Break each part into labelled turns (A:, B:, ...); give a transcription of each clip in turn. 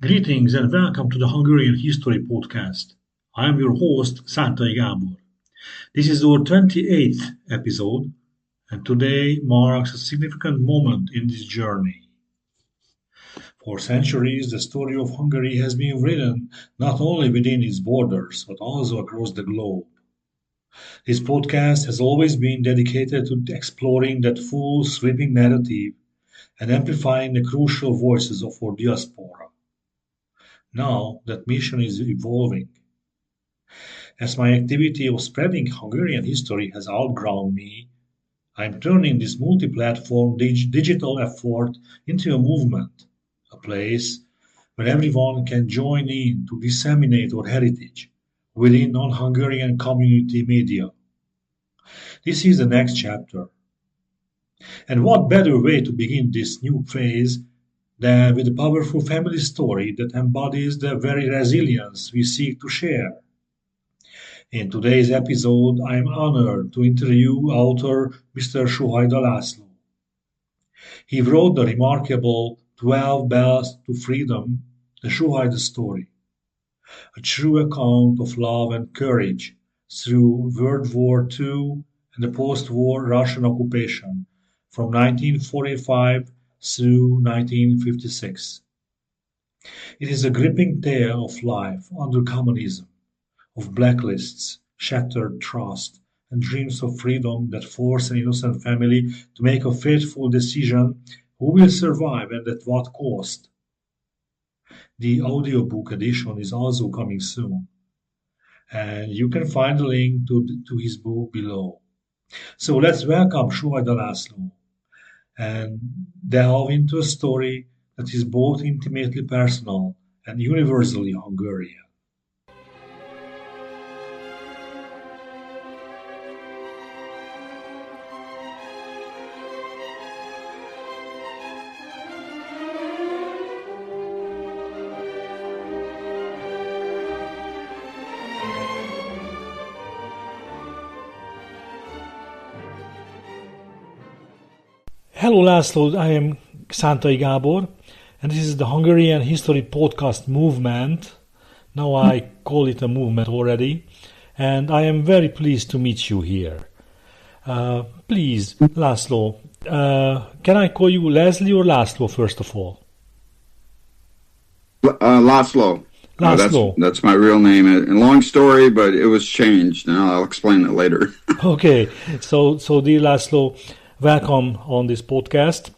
A: Greetings and welcome to the Hungarian History Podcast. I am your host, Szántai Gábor. This is our 28th episode, and today marks a significant moment in this journey. For centuries, the story of Hungary has been written not only within its borders, but also across the globe. This podcast has always been dedicated to exploring that full, sweeping narrative and amplifying the crucial voices of our diaspora. Now that mission is evolving. As my activity of spreading Hungarian history has outgrown me, I am turning this multi-platform digital effort into a movement, a place where everyone can join in to disseminate our heritage within non-Hungarian community media. This is the next chapter. And what better way to begin this new phase than with a powerful family story that embodies the very resilience we seek to share. In today's episode, I am honored to interview author Mr. Suhajda László. He wrote the remarkable 12 Bells to Freedom, the Suhajda Story, a true account of love and courage through World War II and the post-war Russian occupation from 1945 through 1956. It is a gripping tale of life under communism, of blacklists, shattered trust, and dreams of freedom that force an innocent family to make a fateful decision who will survive and at what cost. The audiobook edition is also coming soon, and you can find the link to his book below. So let's welcome Suhajda László and delve into a story that is both intimately personal and universally Hungarian. Hello László, I am Szántai Gábor, and this is the Hungarian History Podcast movement. Now I call it a movement already, and I am very pleased to meet you here. Please, László, can I call you Leslie or László first of all?
B: László.
A: László.
B: That's my real name. A long story, but it was changed, and I'll explain it later.
A: Okay, so dear László, welcome on this podcast.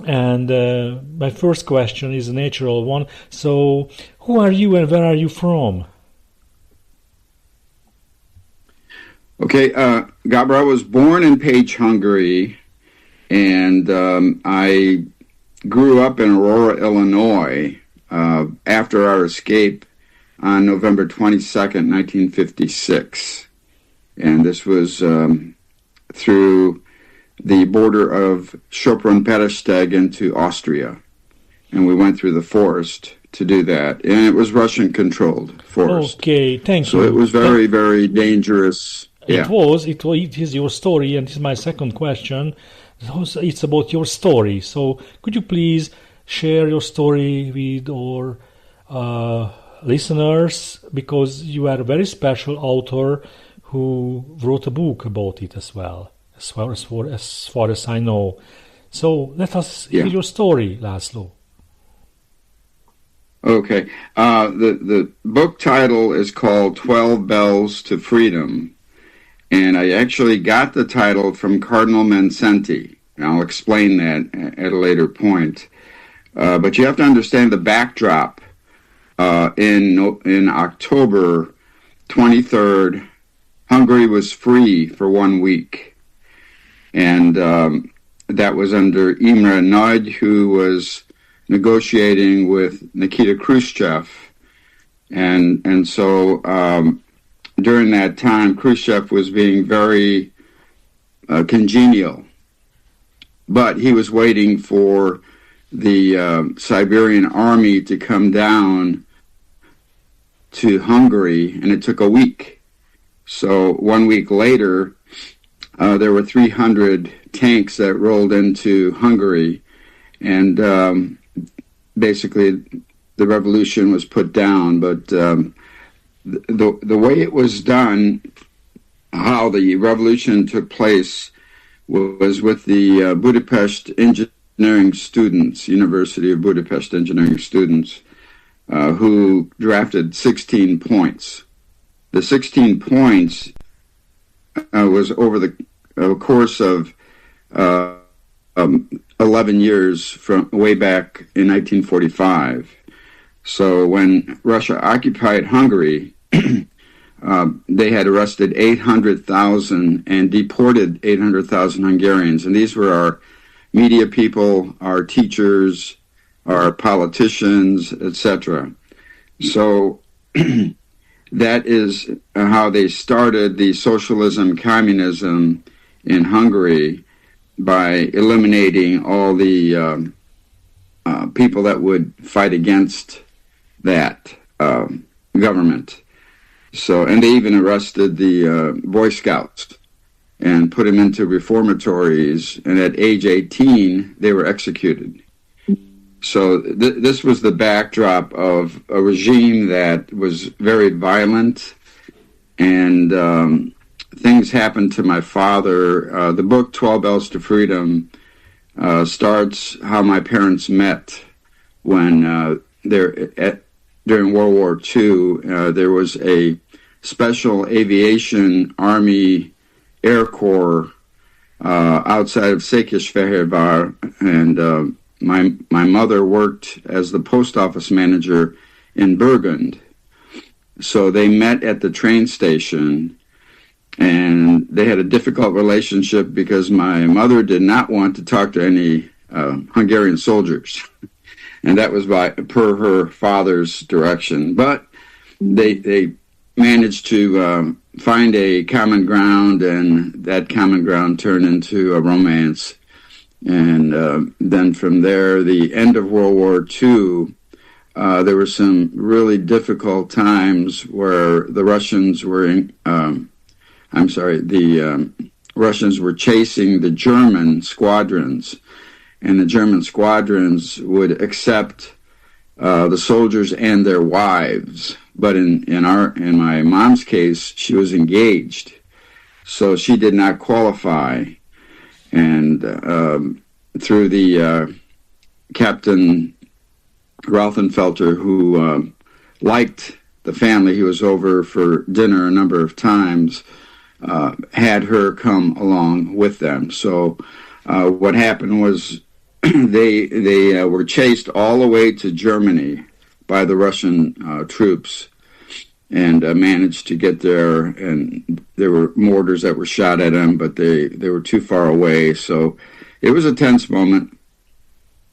A: And my first question is a natural one. So, who are you and where are you from?
B: Okay, Gábor, I was born in Pécs, Hungary, and I grew up in Aurora, Illinois, after our escape on November 22nd, 1956. And this was through the border of Sopron-Petesteg into Austria. And we went through the forest to do that. And it was Russian-controlled forest.
A: Okay, thank you.
B: So it was very, very dangerous.
A: It is your story, and this is my second question. It's about your story. So could you please share your story with our listeners, because you are a very special author who wrote a book about it as well. As far as I know. So let us hear your story, László.
B: Okay. The book title is called 12 Bells to Freedom. And I actually got the title from Cardinal Mancenti. And I'll explain that at a later point. But you have to understand the backdrop. In October 23rd, Hungary was free for 1 week. And that was under Imre Nagy, who was negotiating with Nikita Khrushchev. And so during that time, Khrushchev was being very congenial. But he was waiting for the Siberian army to come down to Hungary, and it took a week. So 1 week later, there were 300 tanks that rolled into Hungary, and basically the revolution was put down. But the way it was done, how the revolution took place, was with the Budapest engineering students, University of Budapest engineering students, who drafted 16 points. The 16 points was over the course of 11 years from way back in 1945. So when Russia occupied Hungary, they had arrested 800,000 and deported 800,000 Hungarians. And these were our media people, our teachers, our politicians, etc. So that is how they started the socialism, communism in Hungary, by eliminating all the people that would fight against that government. So, and they even arrested the Boy Scouts and put them into reformatories, and at age 18, they were executed. So this was the backdrop of a regime that was very violent, and things happened to my father. The book 12 Bells to Freedom starts how my parents met when during World War II. There was a special aviation Army Air Corps outside of Székesfehérvár, and my mother worked as the post office manager in Burgund. So they met at the train station, and they had a difficult relationship because my mother did not want to talk to any Hungarian soldiers. And that was per her father's direction. But they managed to find a common ground, and that common ground turned into a romance. And then from there, the end of World War II, there were some really difficult times where the Russians were Russians were chasing the German squadrons, and the German squadrons would accept the soldiers and their wives. But in my mom's case, she was engaged, so she did not qualify. And through the Captain Rothenfelter, who liked the family, he was over for dinner a number of times, had her come along with them. So what happened was they were chased all the way to Germany by the Russian troops, and managed to get there, and there were mortars that were shot at them, but they were too far away. So it was a tense moment.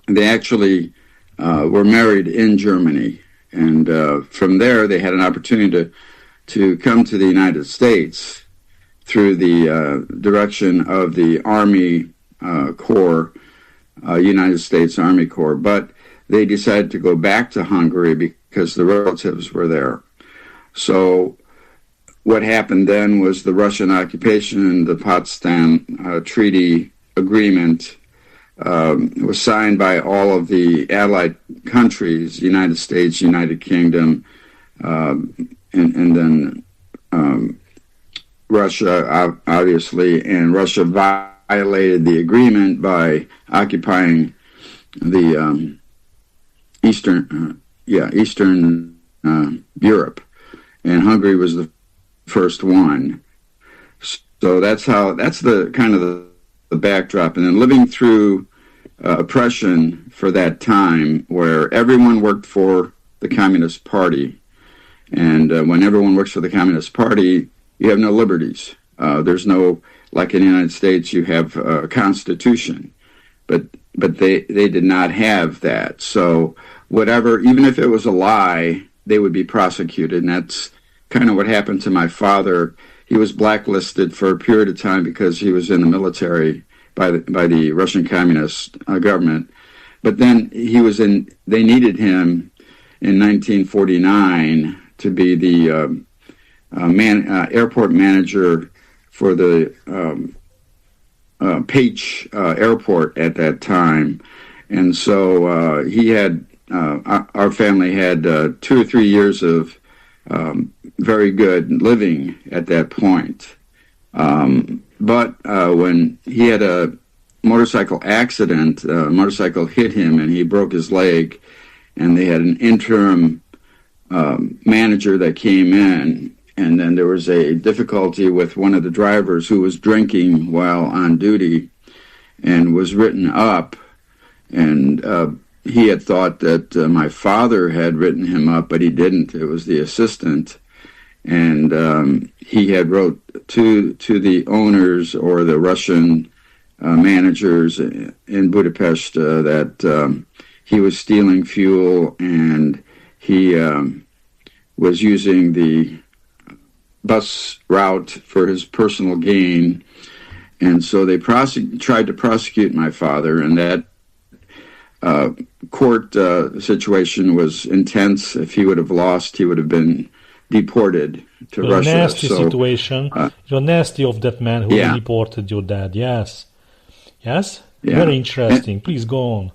B: They actually were married in Germany, and from there they had an opportunity to come to the United States through the direction of the Army Corps, United States Army Corps, but they decided to go back to Hungary because the relatives were there. So what happened then was the Russian occupation, the Potsdam Treaty Agreement was signed by all of the Allied countries, United States, United Kingdom, and then Russia, obviously, and Russia violated the agreement by occupying the Eastern Europe. And Hungary was the first one. So that's the kind of the backdrop. And then living through oppression for that time, where everyone worked for the Communist Party. And when everyone works for the Communist Party, you have no liberties. There's no, like in the United States, you have a constitution. But they did not have that. So whatever, even if it was a lie, they would be prosecuted, and that's kind of what happened to my father. He was blacklisted for a period of time because he was in the military by the Russian Communist government. But then they needed him in 1949 to be the airport manager for the Page Airport at that time. And so he had our family had 2 or 3 years of very good living at that point. But when he had a motorcycle accident, a motorcycle hit him and he broke his leg, and they had an interim manager that came in, and then there was a difficulty with one of the drivers who was drinking while on duty and was written up, and he had thought that my father had written him up, but he didn't. It was the assistant, and he had wrote to the owners or the Russian managers in Budapest that he was stealing fuel, and he was using the bus route for his personal gain. And so they tried to prosecute my father, and that court situation was intense. If he would have lost, he would have been deported to Russia.
C: Nasty situation. You're nasty of that man who deported your dad. Yes. Yes? Yeah. Very interesting. Please go on.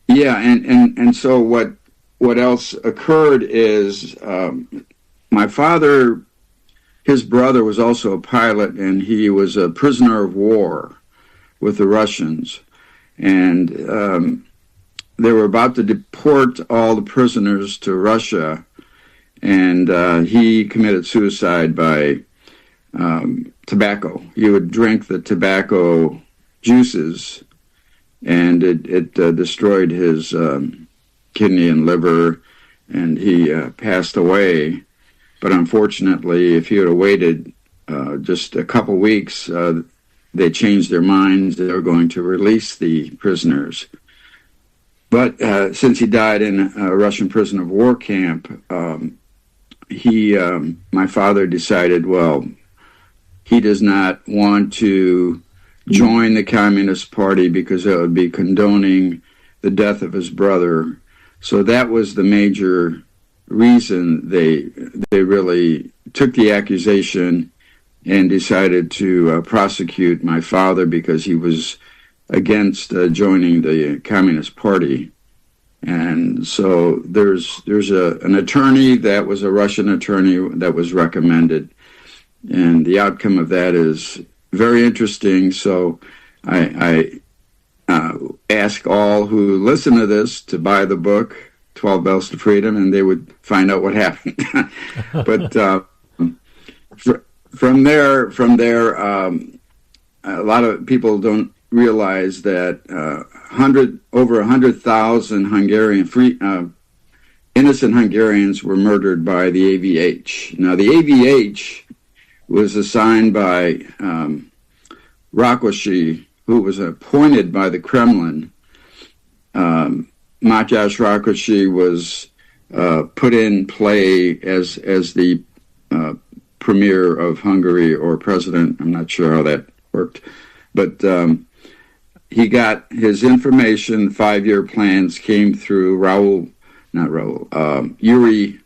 B: Yeah, and so what else occurred is my father, his brother was also a pilot, and he was a prisoner of war with the Russians. And they were about to deport all the prisoners to Russia, and he committed suicide by tobacco. He would drink the tobacco juices, and it destroyed his kidney and liver, and he passed away. But unfortunately, if he had waited just a couple weeks, they changed their minds. They were going to release the prisoners. But since he died in a Russian prison of war camp, my father decided, well, he does not want to join the Communist Party because it would be condoning the death of his brother. So that was the major reason they really took the accusation and decided to prosecute my father, because he was against joining the Communist Party. And so there's an attorney that was a Russian attorney that was recommended, and the outcome of that is very interesting. So I ask all who listen to this to buy the book, 12 Bells to Freedom, and they would find out what happened. But from there, a lot of people don't realize that over 100,000 innocent Hungarians were murdered by the AVH. Now, the AVH was assigned by Rákosi, who was appointed by the Kremlin. Mátyás Rákosi was put in play as the premier of Hungary, or president. I'm not sure how that worked. But he got his information, 5-year plans came through Yuri,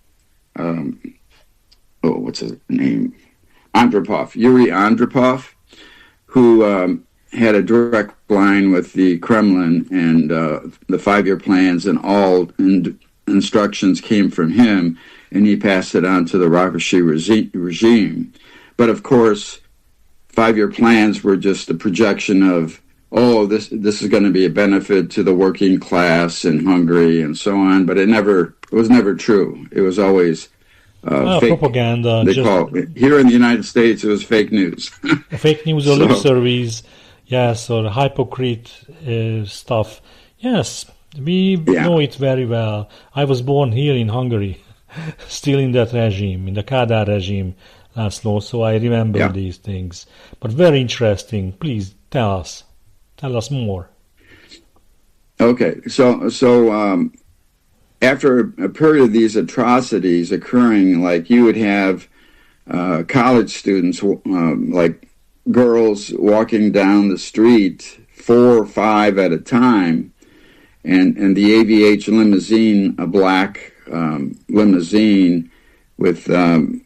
B: what's his name? Yuri Andropov, who had a direct line with the Kremlin, and the 5-year plans and all instructions came from him, and he passed it on to the Rákosi regime. But of course, 5-year plans were just a projection of, this is going to be a benefit to the working class in Hungary and so on. But it was never true. It was always fake
C: propaganda.
B: Here in the United States, it was fake news.
C: Fake news or lip service, yes, or hypocrite stuff. Yes, we know it very well. I was born here in Hungary, still in that regime, in the Kádár regime, László, so I remember these things. But very interesting. Please tell us more.
B: Okay, so after a period of these atrocities occurring, like you would have college students, like girls walking down the street, 4 or 5 at a time, and the AVH limousine, a black limousine with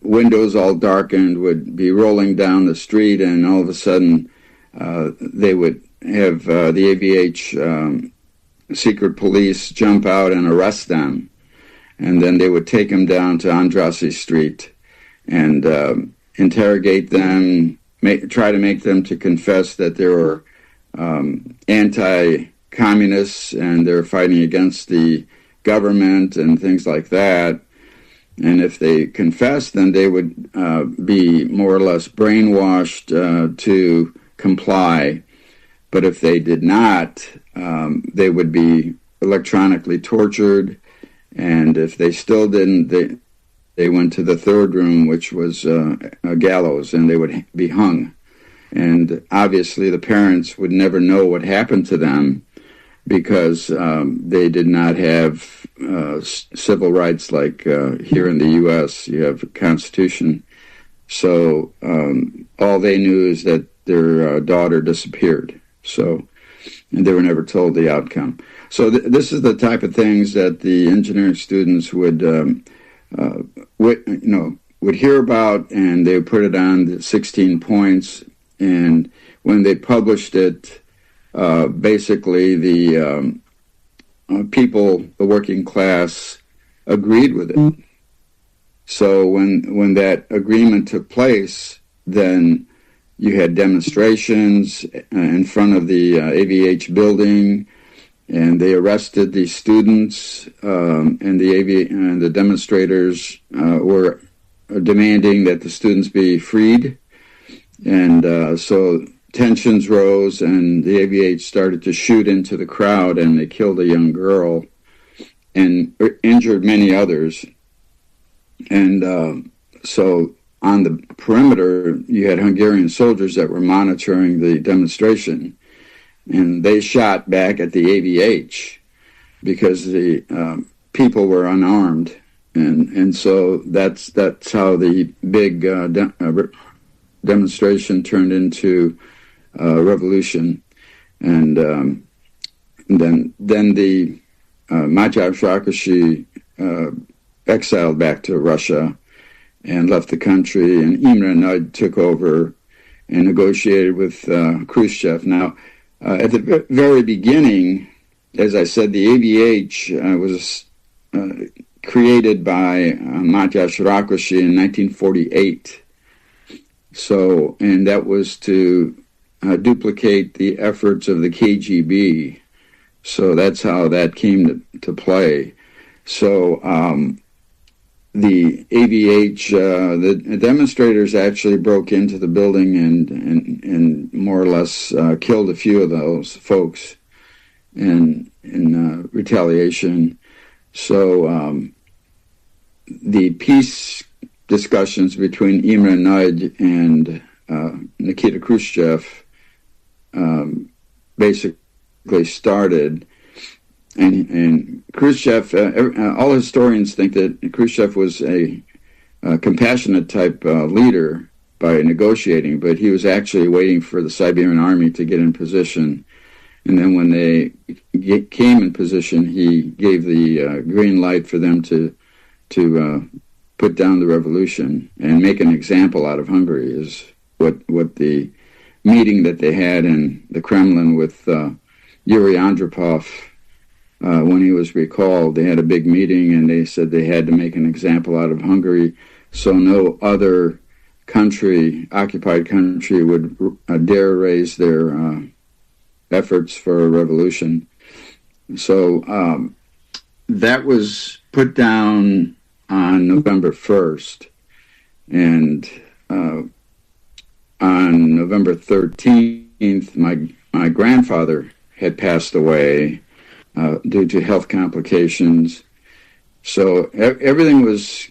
B: windows all darkened, would be rolling down the street, and all of a sudden they would have the AVH secret police jump out and arrest them. And then they would take them down to Andrassy Street and interrogate them, try to make them to confess that they were anti-communists and they're fighting against the government and things like that. And if they confessed, then they would be more or less brainwashed to comply. But if they did not, they would be electronically tortured. And if they still didn't, they went to the third room, which was a gallows, and they would be hung. And obviously the parents would never know what happened to them because they did not have civil rights like here in the U.S. You have a constitution. So all they knew is that their daughter disappeared. So, and they were never told the outcome. So this is the type of things that the engineering students would hear about, and they would put it on the 16 points. And when they published it, basically the people, the working class, agreed with it. So when that agreement took place, then you had demonstrations in front of the AVH building, and they arrested the students, and the demonstrators were demanding that the students be freed. And so tensions rose, and the AVH started to shoot into the crowd, and they killed a young girl and injured many others. And so on the perimeter, you had Hungarian soldiers that were monitoring the demonstration, and they shot back at the AVH because the people were unarmed, and so that's how the big demonstration turned into revolution, and then the Magyar Sákosi exiled back to Russia and left the country, and Imre Nagy took over and negotiated with Khrushchev. Now, at the very beginning, as I said, the AVH was created by Magyar Sákosi in 1948. So, and that was to duplicate the efforts of the KGB. So that's how that came to play. So the AVH, the demonstrators actually broke into the building and more or less killed a few of those folks in retaliation. So the peace discussions between Imre Nagy and Nikita Khrushchev basically started. And Khrushchev, all historians think that Khrushchev was a compassionate type leader by negotiating, but he was actually waiting for the Siberian army to get in position. And then when they came in position, he gave the green light for them to put down the revolution and make an example out of Hungary, is what the meeting that they had in the Kremlin with Yuri Andropov, when he was recalled, they had a big meeting and they said they had to make an example out of Hungary so no other country, occupied country, would dare raise their efforts for a revolution. So that was put down on November 1st. And on November 13th, my grandfather had passed away due to health complications. So everything was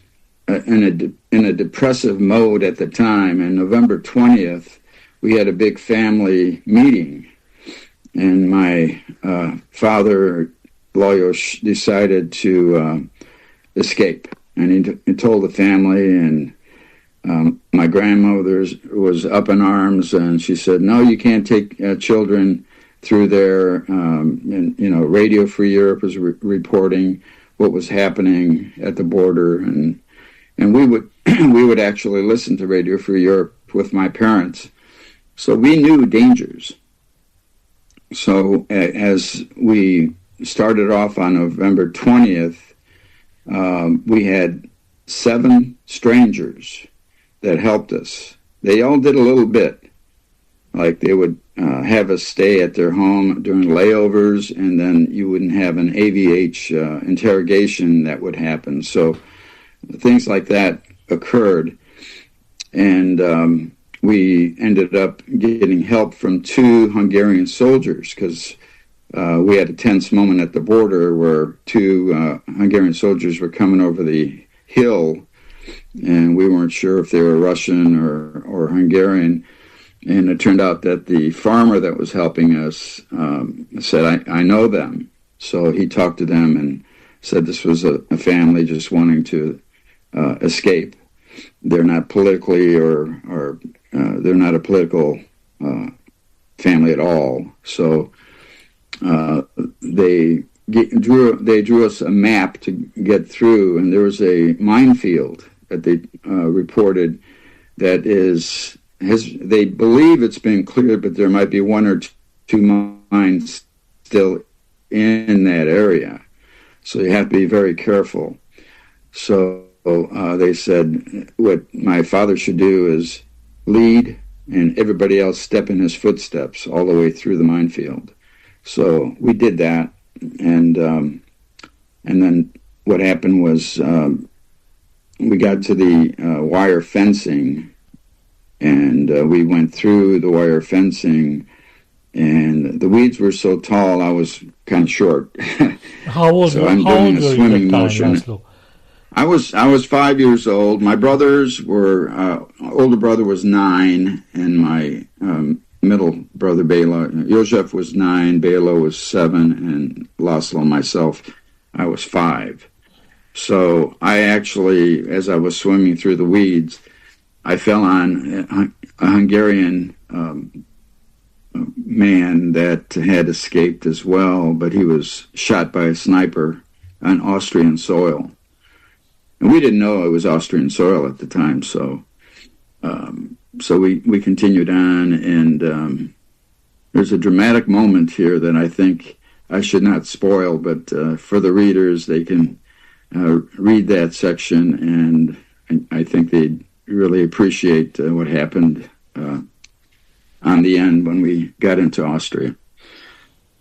B: in a depressive mode at the time. And November 20th, we had a big family meeting. And my father, Lajos, decided to escape. And he told the family, and my grandmother was up in arms, and she said, "No, you can't take children through there." And Radio Free Europe was reporting what was happening at the border, and we would actually listen to Radio Free Europe with my parents, so we knew dangers. So as we started off on November 20th, we had 7 strangers that helped us. They all did a little bit. Like they would have us stay at their home during layovers, and then you wouldn't have an AVH interrogation that would happen. So things like that occurred. And we ended up getting help from 2 Hungarian soldiers because we had a tense moment at the border where 2 Hungarian soldiers were coming over the hill, and we weren't sure if they were Russian or Hungarian. And it turned out that the farmer that was helping us said, I know them. So he talked to them and said this was a family just wanting to escape. They're not politically or they're not a political family at all. So they drew us a map to get through, and there was a minefield that they reported that they believe it's been cleared, but there might be 1 or 2 mines still in that area. So you have to be very careful. So they said what my father should do is lead and everybody else step in his footsteps all the way through the minefield. So we did that. And then what happened was we got to the wire fencing, and we went through the wire fencing, and the weeds were so tall I was kind of short.
C: How old
B: so I'm doing a swimming motion.
C: László?
B: I was 5 years old. My brothers were older brother was 9, and my middle brother Bela József was 9, Bela was 7, and László and myself, I was 5. So I actually, as I was swimming through the weeds, I fell on a Hungarian man that had escaped as well, but he was shot by a sniper on Austrian soil. And we didn't know it was Austrian soil at the time, so we continued on, and there's a dramatic moment here that I think I should not spoil, but for the readers, they can read that section, and I think they'd really appreciate what happened on the end when we got into Austria.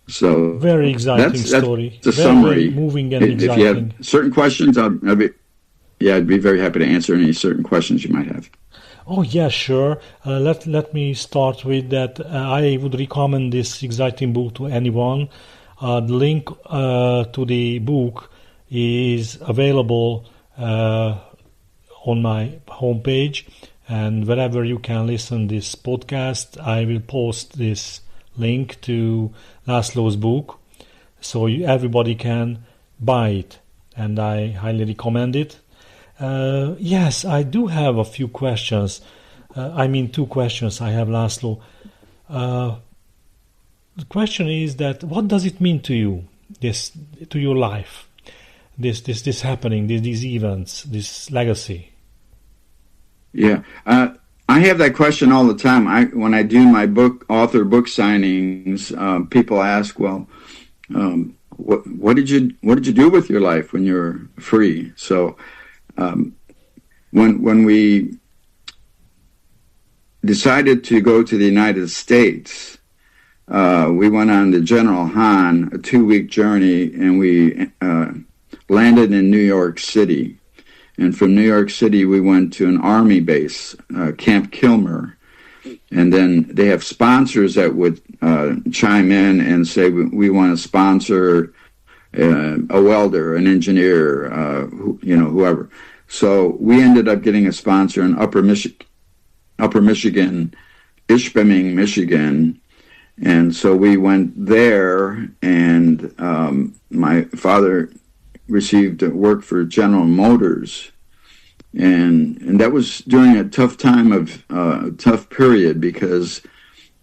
B: So
C: very exciting story.
B: That's a summary.
C: Very moving and exciting.
B: If you have certain questions, I'd be very happy to answer any certain questions you might have.
C: Oh yeah, sure. Let me start with that. I would recommend this exciting book to anyone. The link to the book is available on my homepage, and wherever you can listen this podcast, I will post this link to László's book, so everybody can buy it, and I highly recommend it. Yes, I do have a few questions. 2 questions I have, László. The question is that what does it mean to you, to your life, this happening, these events, this legacy?
B: Yeah, I have that question all the time. When I do my author book signings, people ask, well, what did you do with your life when you were free? So when we decided to go to the United States, we went on the General Han, a 2-week journey, and we landed in New York City. And from New York City, we went to an Army base, Camp Kilmer. And then they have sponsors that would chime in and say, we want to sponsor a welder, an engineer, whoever. So we ended up getting a sponsor in Upper Michigan, Ishpeming, Michigan. And so we went there, and my father received work for General Motors. And that was during a tough time tough period, because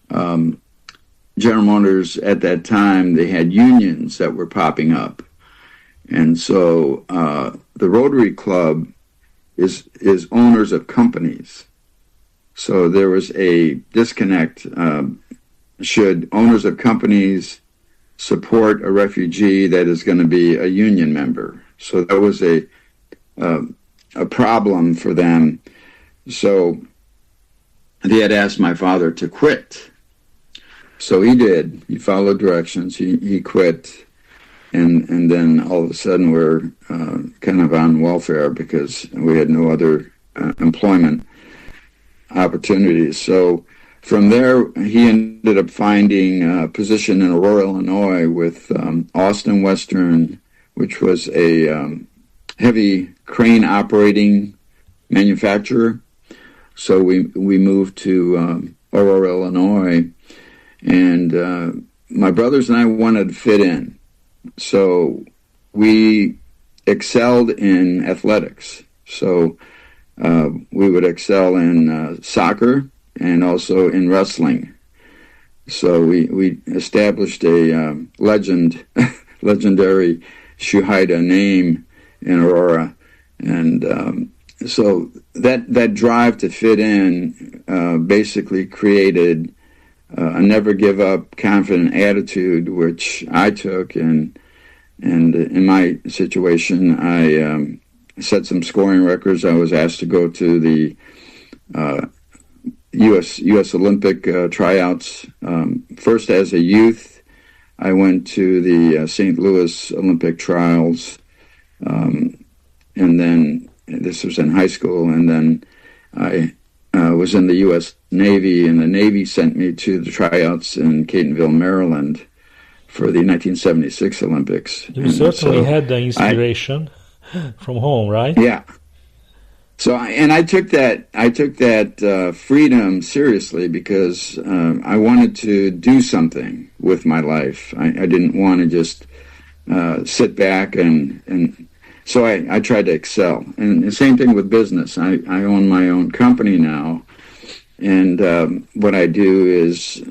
B: General Motors at that time, they had unions that were popping up. And so the Rotary Club is owners of companies. So there was a disconnect. Should owners of companies support a refugee that is going to be a union member. So that was a problem for them. So they had asked my father to quit. So he did. He followed directions. He quit. And then all of a sudden we're kind of on welfare because we had no other employment opportunities. So from there, he ended up finding a position in Aurora, Illinois with Austin Western, which was a heavy crane operating manufacturer. So we moved to Aurora, Illinois, and my brothers and I wanted to fit in. So we excelled in athletics. So we would excel in soccer and also in wrestling. So we established a legendary Suhajda name in Aurora. And so that drive to fit in basically created a never give up, confident attitude, which I took. And in my situation, I set some scoring records. I was asked to go to the U.S. Olympic tryouts. First as a youth, I went to the St. Louis Olympic trials, and then this was in high school, and then I was in the U.S. Navy, and the Navy sent me to the tryouts in Catonsville, Maryland for the 1976 Olympics.
C: You certainly had the inspiration from home, right?
B: Yeah. So, I took that freedom seriously because I wanted to do something with my life. I didn't want to just sit back and so I tried to excel. And the same thing with business. I own my own company now, and what I do is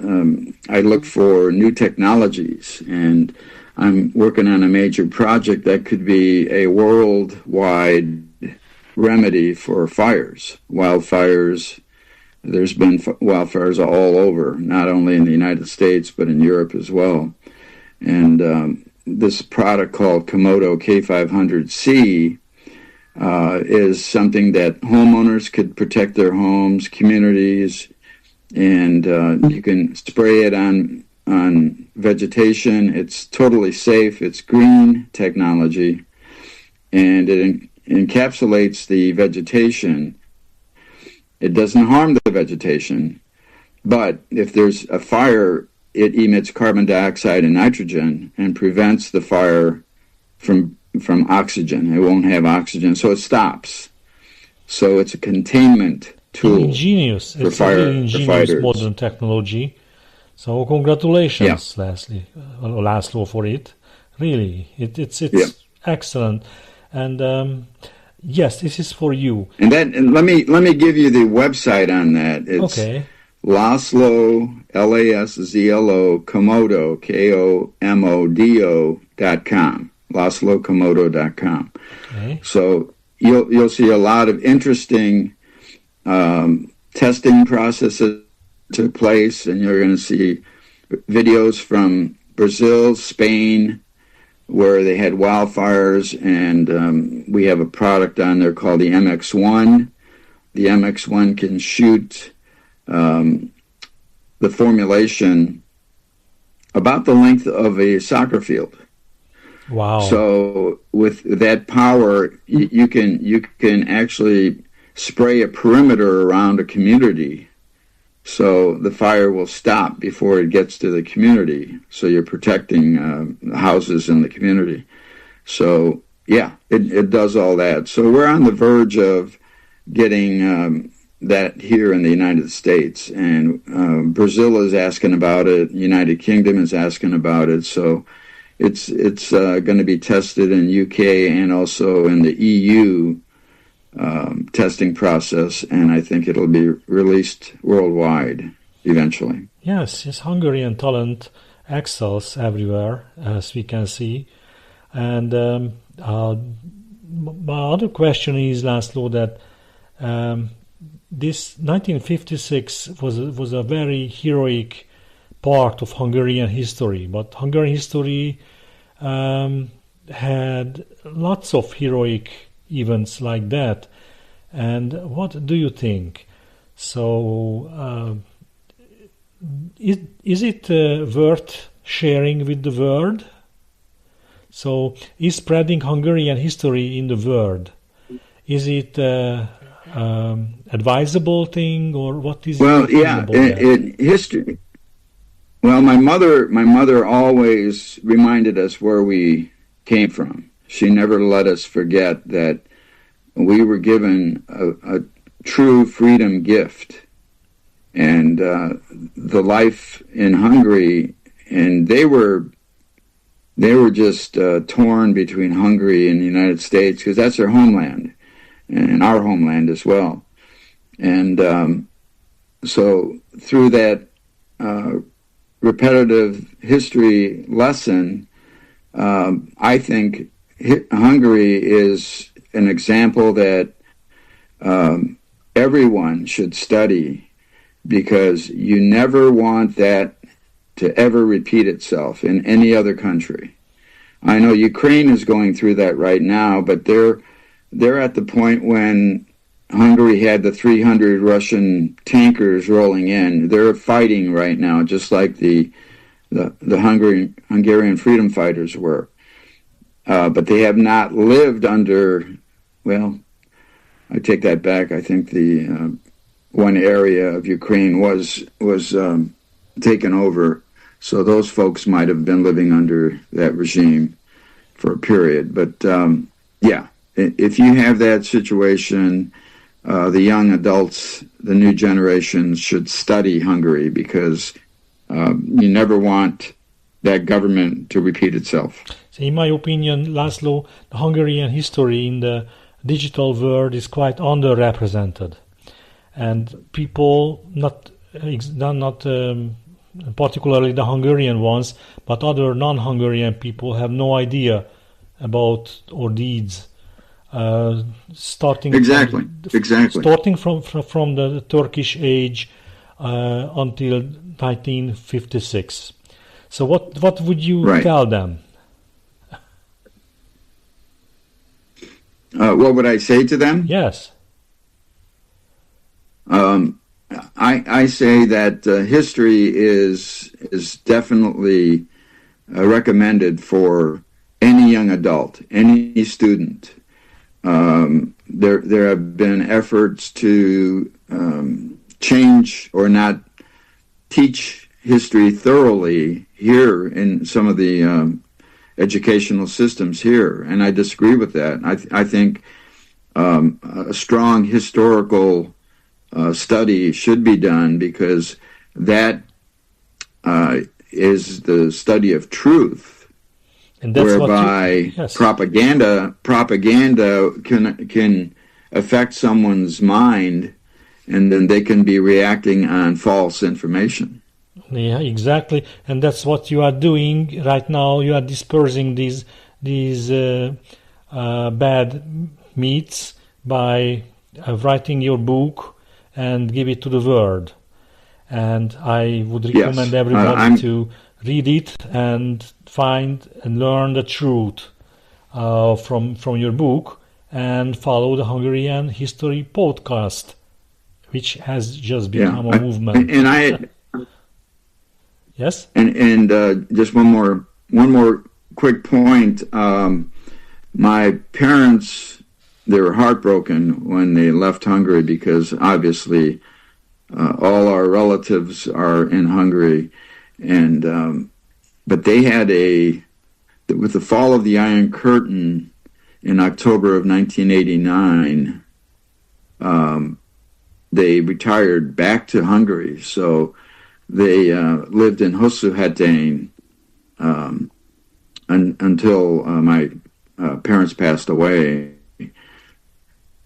B: I look for new technologies, and I'm working on a major project that could be a worldwide remedy for fires, wildfires. There's been wildfires all over, not only in the United States, but in Europe as well. And this product called Komodo K500C is something that homeowners could protect their homes, communities, and you can spray it on vegetation. It's totally safe. It's green technology, and it encapsulates the vegetation. It doesn't harm the vegetation, but if there's a fire, it emits carbon dioxide and nitrogen and prevents the fire from oxygen. It won't have oxygen, so it stops. So it's a containment tool.
C: Ingenious.
B: For
C: it's a really ingenious modern technology. So congratulations, László, for it. Really, it's excellent. And yes, this is for you.
B: And let me give you the website on that. It's
C: okay.
B: László, Lászlo, Komodo, KOMODO.com. LászlóKomodo.com.
C: Okay.
B: So you'll see a lot of interesting testing processes took place, and you're going to see videos from Brazil, Spain, where they had wildfires, and we have a product on there called the MX1. The MX1 can shoot the formulation about the length of a soccer field.
C: Wow!
B: So with that power, you can actually spray a perimeter around a community, so the fire will stop before it gets to the community. So you're protecting houses in the community. So yeah, it does all that. So we're on the verge of getting that here in the United States, and Brazil is asking about it. United Kingdom is asking about it. So it's going to be tested in UK and also in the EU testing process, and I think it'll be released worldwide eventually.
C: Yes, Hungarian talent excels everywhere, as we can see. And my other question is, László, that this 1956 was a very heroic part of Hungarian history, but Hungarian history had lots of heroic events like that. And what do you think? So, is it worth sharing with the world? So, is spreading Hungarian history in the world, is it advisable thing, or what is?
B: Well, yeah, history. Well, my mother always reminded us where we came from. She never let us forget that we were given a true freedom gift, and the life in Hungary, and they were just torn between Hungary and the United States, because that's their homeland and our homeland as well. And so through that repetitive history lesson, I think Hungary is an example that everyone should study, because you never want that to ever repeat itself in any other country. I know Ukraine is going through that right now, but they're at the point when Hungary had the 300 Russian tankers rolling in. They're fighting right now, just like the Hungarian freedom fighters were. But they have not lived under, well, I take that back. I think the one area of Ukraine was taken over. So those folks might have been living under that regime for a period. But yeah, if you have that situation, the young adults, the new generations should study Hungary, because you never want that government to repeat itself.
C: So in my opinion, László, the Hungarian history in the digital world is quite underrepresented. And people, not particularly the Hungarian ones, but other non-Hungarian people have no idea about our deeds. Starting from the Turkish age until 1956. So what would you tell them?
B: What would I say to them?
C: Yes.
B: I say that history is definitely recommended for any young adult, any student. There have been efforts to change or not teach history thoroughly here in some of the educational systems here, and I disagree with that. I think a strong historical study should be done, because that is the study of truth. And that's whereby propaganda can affect someone's mind, and then they can be reacting on false information.
C: Yeah, exactly, and that's what you are doing right now. You are dispersing these bad myths by writing your book and give it to the world. And I would recommend everybody to read it and find and learn the truth from your book, and follow the Hungarian History Podcast, which has just become a movement. Yes.
B: And just one more quick point. My parents, they were heartbroken when they left Hungary, because obviously all our relatives are in Hungary, and but they had with the fall of the Iron Curtain in October of 1989, they retired back to Hungary. So they lived in Suhajda until my parents passed away.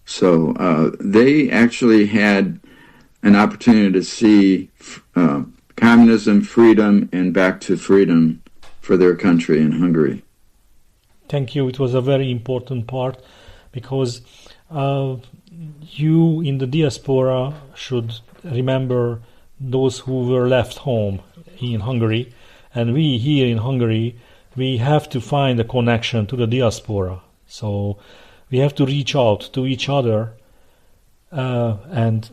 B: So they actually had an opportunity to see communism, freedom, and back to freedom for their country in Hungary.
C: Thank you. It was a very important part, because you in the diaspora should remember those who were left home in Hungary. And we here in Hungary, we have to find a connection to the diaspora. So we have to reach out to each other and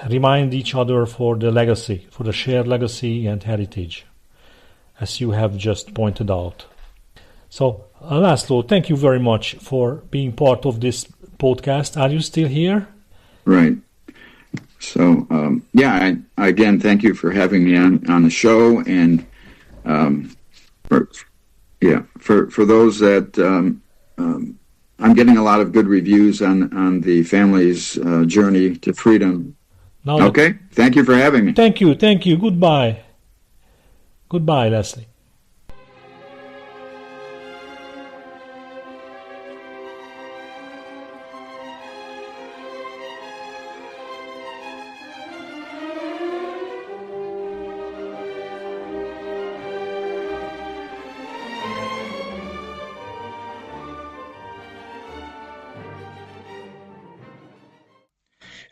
C: remind each other for the legacy, for the shared legacy and heritage, as you have just pointed out. So, László, thank you very much for being part of this podcast. Are you still here?
B: Right. So, again, thank you for having me on the show. And for those that I'm getting a lot of good reviews on the family's journey to freedom. Okay. Thank you for having me.
C: Thank you. Goodbye. Goodbye, Leslie.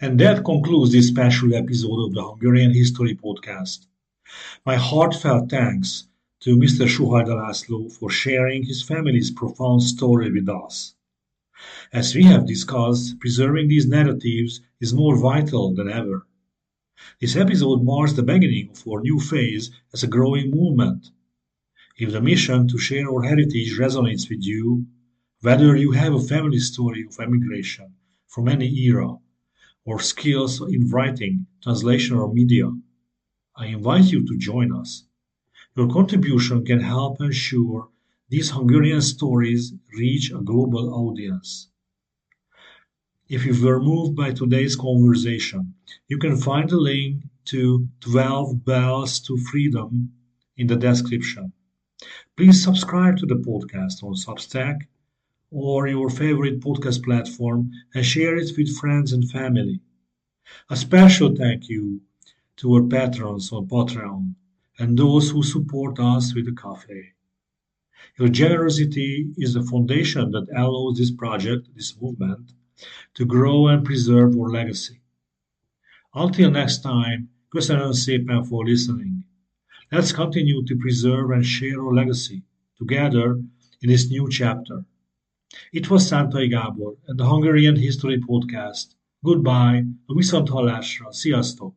A: And that concludes this special episode of the Hungarian History Podcast. My heartfelt thanks to Mr. Suhajda László for sharing his family's profound story with us. As we have discussed, preserving these narratives is more vital than ever. This episode marks the beginning of our new phase as a growing movement. If the mission to share our heritage resonates with you, whether you have a family story of emigration from any era, or skills in writing, translation, or media, I invite you to join us. Your contribution can help ensure these Hungarian stories reach a global audience. If you were moved by today's conversation, you can find the link to 12 Bells to Freedom in the description. Please subscribe to the podcast on Substack or your favorite podcast platform and share it with friends and family. A special thank you to our patrons on Patreon and those who support us with a coffee. Your generosity is the foundation that allows this project, this movement, to grow and preserve our legacy. Until next time, köszönöm szépen for listening. Let's continue to preserve and share our legacy together in this new chapter. It was Szántai Gábor and the Hungarian History Podcast. Goodbye, a viszonthallásra, sziasztok!